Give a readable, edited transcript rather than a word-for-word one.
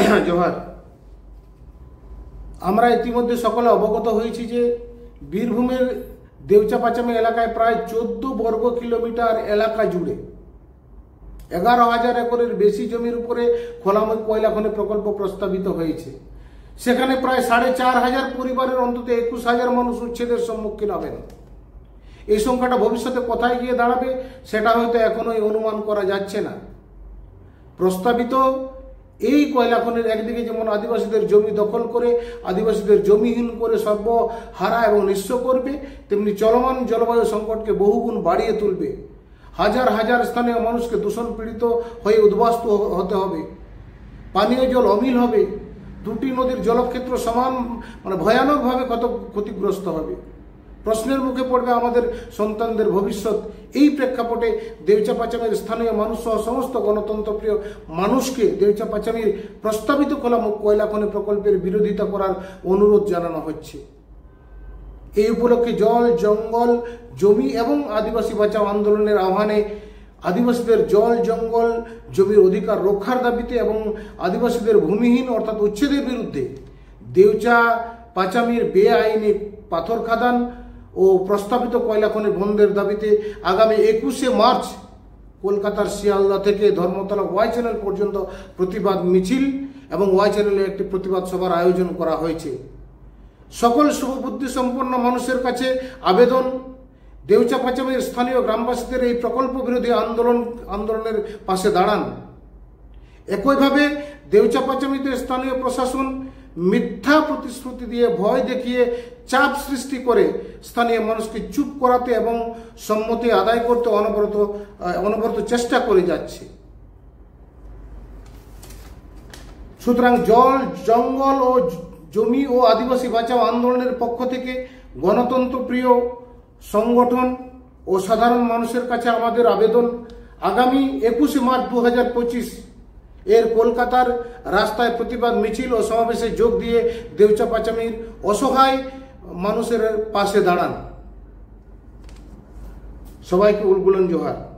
জোহার। আমরা ইতিমধ্যে সকলে অবগত হয়েছি যে বীরভূমের দেউচা-পাচামি এলাকায় প্রায় 14 বর্গ কিলোমিটার এলাকা জুড়ে 11,000 একরের বেশি জমির উপরে খোলামুখ কয়লা খনি প্রকল্প প্রস্তাবিত হয়েছে। সেখানে প্রায় 4,500 পরিবারের অন্তত 21,000 মানুষ উচ্ছেদের সম্মুখীন হবেন। এই সংখ্যাটা ভবিষ্যতে কোথায় গিয়ে দাঁড়াবে সেটা হয়তো এখনোই অনুমান করা যাচ্ছে না। প্রস্তাবিত এই কয়লা খনির একদিকে যেমন আদিবাসীদের জমি দখল করে আদিবাসীদের জমিহীন করে সর্বহারা এবং নিঃস্ব করবে, তেমনি চলমান জলবায়ু সংকটকে বহুগুণ বাড়িয়ে তুলবে। হাজার হাজার স্থানীয় মানুষকে দূষণ পীড়িত হয়ে উদ্বাস্তু হতে হবে। পানীয় জল অমিল হবে। দুটি নদীর জলক্ষেত্র সমান ভয়ানকভাবে ক্ষতিগ্রস্ত হবে। প্রশ্নের মুখে পড়বে আমাদের সন্তানদের ভবিষ্যৎ। এই প্রেক্ষাপটে দেউচা-পাচামির স্থানীয় মানুষ সহ সমস্ত গণতন্ত্রপ্রিয় মানুষকে দেউচা-পাচামির প্রস্তাবিত খোলামুখ কয়লা খনি প্রকল্পের বিরোধিতা করার অনুরোধ জানানো হচ্ছে। এই উপলক্ষে জল, জঙ্গল, জমি এবং আদিবাসী বাঁচাও আন্দোলনের আহ্বানে আদিবাসীদের জল, জঙ্গল, জমির অধিকার রক্ষার দাবিতে এবং আদিবাসীদের ভূমিহীন অর্থাৎ উচ্ছেদের বিরুদ্ধে দেউচা-পাচামির বেআইনি পাথর খাদান ও প্রস্তাবিত কয়লা খনি বন্ধের দাবিতে আগামী 21শে মার্চ কলকাতার শিয়ালদা থেকে ধর্মতলা ওয়াই চ্যানেল পর্যন্ত প্রতিবাদ মিছিল এবং ওয়াই চ্যানেলে একটি প্রতিবাদ সভার আয়োজন করা হয়েছে। সকল শুভবুদ্ধি সম্পন্ন মানুষের কাছে আবেদন, দেউচা-পাচামির স্থানীয় গ্রামবাসীদের এই প্রকল্প বিরোধী আন্দোলনের পাশে দাঁড়ান। একইভাবে দেউচা-পাচামিতে স্থানীয় প্রশাসন মিথ্যা প্রতিশ্রুতি দিয়ে ভয় দেখিয়ে চাপ সৃষ্টি করে স্থানীয় মানুষকে চুপ করাতে এবং সম্মতি আদায় করতে অনবরত চেষ্টা করে যাচ্ছে। সুতরাং জল, জঙ্গল ও জমি ও আদিবাসী বাঁচাও আন্দোলনের পক্ষ থেকে গণতন্ত্রপ্রিয় সংগঠন ও সাধারণ মানুষের কাছে আমাদের আবেদন, আগামী 21শে মার্চ 2025 এর কলকাতার রাস্তায় প্রতিবাদ মিছিল ও সমাবেশে যোগ দিয়ে দেউচা-পাচামির অসহায় মানুষের পাশে দাঁড়ান। সবাইকে উলগুলন জোহার।